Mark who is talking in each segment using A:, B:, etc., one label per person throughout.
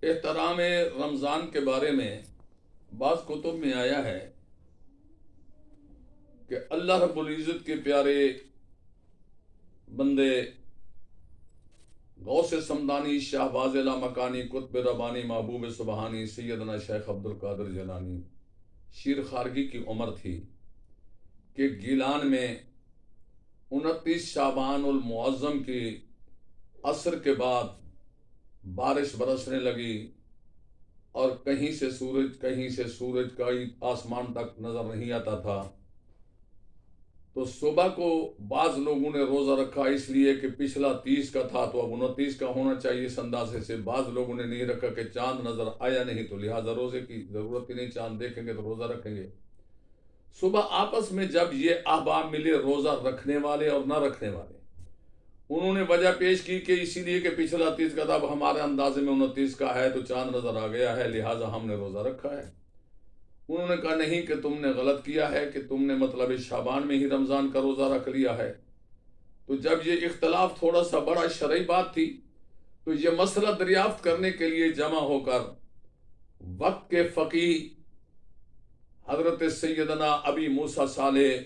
A: احترام رمضان کے بارے میں بعض کتب میں آیا ہے کہ اللہ رب العزت کے پیارے بندے غوث سمدانی شہباز لامکانی قطب ربانی محبوب سبحانی سیدنا شیخ عبد القادر جیلانی شیر خارگی کی عمر تھی کہ گیلان میں 29 شعبان المعظم کی عصر کے بعد بارش برسنے لگی اور کہیں سے سورج کئی آسمان تک نظر نہیں آتا تھا. تو صبح کو بعض لوگوں نے روزہ رکھا اس لیے کہ پچھلا 30 کا تھا تو اب 29 کا ہونا چاہیے اس اندازے سے. بعض لوگوں نے نہیں رکھا کہ چاند نظر آیا نہیں تو لہٰذا روزے کی ضرورت ہی نہیں, چاند دیکھیں گے تو روزہ رکھیں گے. صبح آپس میں جب یہ احباب ملے روزہ رکھنے والے اور نہ رکھنے والے, انہوں نے وجہ پیش کی کہ اسی لیے کہ پچھلا 30 کا تھا, اب ہمارے اندازے میں 29 کا ہے تو چاند نظر آ گیا ہے لہٰذا ہم نے روزہ رکھا ہے. انہوں نے کہا نہیں کہ تم نے غلط کیا ہے کہ تم نے مطلب شعبان میں ہی رمضان کا روزہ رکھ لیا ہے. تو جب یہ اختلاف تھوڑا سا بڑا شرعی بات تھی تو یہ مسئلہ دریافت کرنے کے لیے جمع ہو کر وقت کے فقیہ حضرت سیدنا ابی موسیٰ صالح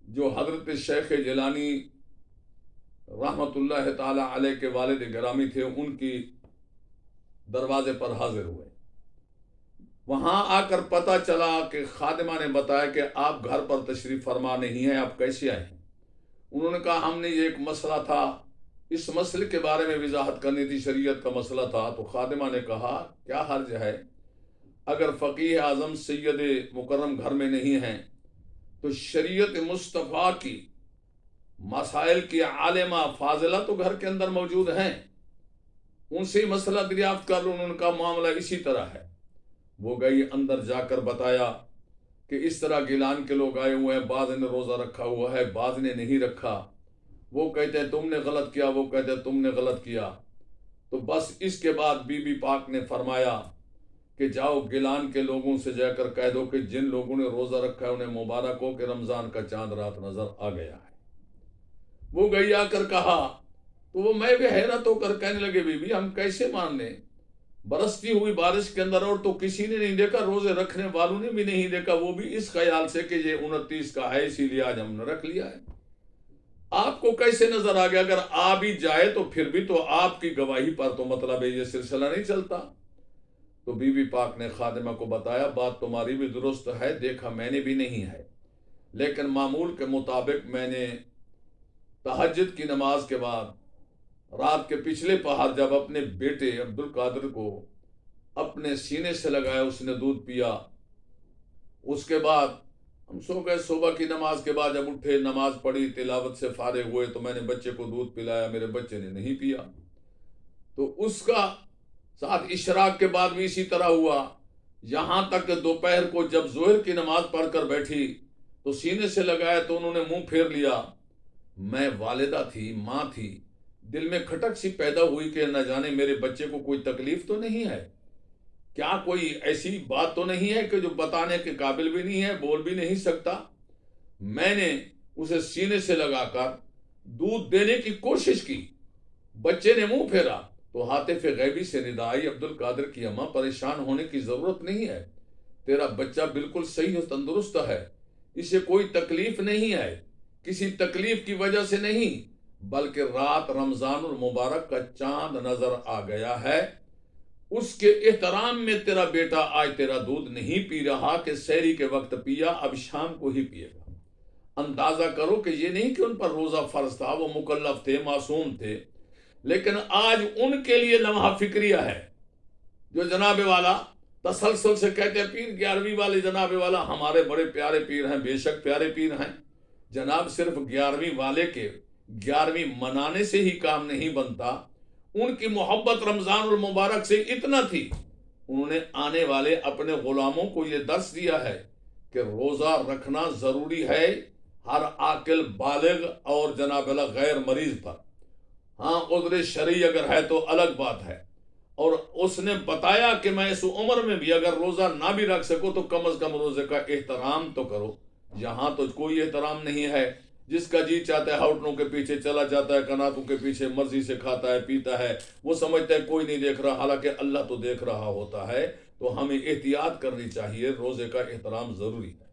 A: جو حضرت شیخ جیلانی رحمت اللہ تعالی علیہ کے والد گرامی تھے, ان کی دروازے پر حاضر ہوئے. وہاں آ کر پتہ چلا کہ خادمہ نے بتایا کہ آپ گھر پر تشریف فرما نہیں ہیں, آپ کیسے آئے ہیں؟ انہوں نے کہا ہم نے یہ ایک مسئلہ تھا, اس مسئلے کے بارے میں وضاحت کرنی تھی, شریعت کا مسئلہ تھا. تو خادمہ نے کہا کیا حرج ہے, اگر فقیہ اعظم سید مکرم گھر میں نہیں ہیں تو شریعت مصطفیٰ کی مسائل کی عالمہ فاضلہ تو گھر کے اندر موجود ہیں, ان سے مسئلہ دریافت کر لو. انہوں نے کہا معاملہ اسی طرح ہے. وہ گئی اندر جا کر بتایا کہ اس طرح گیلان کے لوگ آئے ہوئے ہیں, بعض نے روزہ رکھا ہوا ہے بعض نے نہیں رکھا. وہ کہتے ہیں تم نے غلط کیا, وہ کہتے ہیں تم نے غلط کیا. تو بس اس کے بعد بی بی پاک نے فرمایا کہ جاؤ گیلان کے لوگوں سے جا کر کہہ دو کہ جن لوگوں نے روزہ رکھا ہے انہیں مبارک ہو کہ رمضان کا چاند رات نظر آ گیا ہے. وہ گئی آ کر کہا تو وہ میں بھی حیرت ہو کر کہنے لگے بی بی ہم کیسے مان لیں, برستی ہوئی بارش کے اندر اور تو کسی نے نہیں دیکھا, روزے رکھنے والوں نے بھی نہیں دیکھا, وہ بھی اس خیال سے کہ یہ 29 کا ہے اسی لیے آج ہم نے رکھ لیا ہے. آپ کو کیسے نظر آ گیا؟ اگر آ بھی جائے تو پھر بھی تو آپ کی گواہی پر تو مطلب ہے یہ سلسلہ نہیں چلتا. تو بی بی پاک نے خادمہ کو بتایا بات تمہاری بھی درست ہے, دیکھا میں نے بھی نہیں ہے, لیکن معمول کے مطابق میں نے تہجد کی نماز کے بعد رات کے پچھلے پہر جب اپنے بیٹے عبد القادر کو اپنے سینے سے لگایا, اس نے دودھ پیا, اس کے بعد ہم سو گئے. صبح کی نماز کے بعد جب اٹھے نماز پڑھی تلاوت سے فارغ ہوئے تو میں نے بچے کو دودھ پلایا, میرے بچے نے نہیں پیا. تو اس کا ساتھ اشراق کے بعد بھی اسی طرح ہوا, یہاں تک کہ دوپہر کو جب ظہر کی نماز پڑھ کر بیٹھی تو سینے سے لگایا تو انہوں نے منہ پھیر لیا. میں والدہ تھی, ماں تھی, دل میں کھٹک سی پیدا ہوئی کہ نہ جانے میرے بچے کو کوئی تکلیف تو نہیں ہے, کیا کوئی ایسی بات تو نہیں ہے کہ جو بتانے کے قابل بھی نہیں ہے, بول بھی نہیں سکتا. میں نے اسے سینے سے لگا کر دودھ دینے کی کوشش کی, بچے نے منہ پھیرا تو ہاتف غیبی سے ندا آئی, عبد القادر کی اماں پریشان ہونے کی ضرورت نہیں ہے, تیرا بچہ بالکل صحیح و تندرست ہے, اسے کوئی تکلیف نہیں ہے, کسی تکلیف کی وجہ سے نہیں بلکہ رات رمضان المبارک کا چاند نظر آ گیا ہے, اس کے احترام میں تیرا بیٹا آج تیرا دودھ نہیں پی رہا کہ سحری کے وقت پیا, اب شام کو ہی پیے گا. اندازہ کرو کہ یہ نہیں کہ ان پر روزہ فرض تھا, وہ مکلف تھے, معصوم تھے, لیکن آج ان کے لیے لمحہ فکریہ ہے. جو جناب والا تسلسل سے کہتے ہیں پیر 11ویں والے جناب والا ہمارے بڑے پیارے پیر ہیں, بے شک پیارے پیر ہیں جناب, صرف 11ویں والے کے 11ویں منانے سے ہی کام نہیں بنتا. ان کی محبت رمضان المبارک سے اتنا تھی, انہوں نے آنے والے اپنے غلاموں کو یہ درس دیا ہے کہ روزہ رکھنا ضروری ہے ہر عاقل بالغ اور جناب اللہ غیر مریض پر. ہاں عذر شرعی اگر ہے تو الگ بات ہے, اور اس نے بتایا کہ میں اس عمر میں بھی اگر روزہ نہ بھی رکھ سکوں تو کم از کم روزے کا احترام تو کرو. یہاں تو کوئی احترام نہیں ہے, جس کا جی چاہتا ہے ہوٹلوں کے پیچھے چلا جاتا ہے، کناتوں کے پیچھے مرضی سے کھاتا ہے پیتا ہے، وہ سمجھتا ہے کوئی نہیں دیکھ رہا، حالانکہ اللہ تو دیکھ رہا ہوتا ہے۔ تو ہمیں احتیاط کرنی چاہیے، روزے کا احترام ضروری ہے۔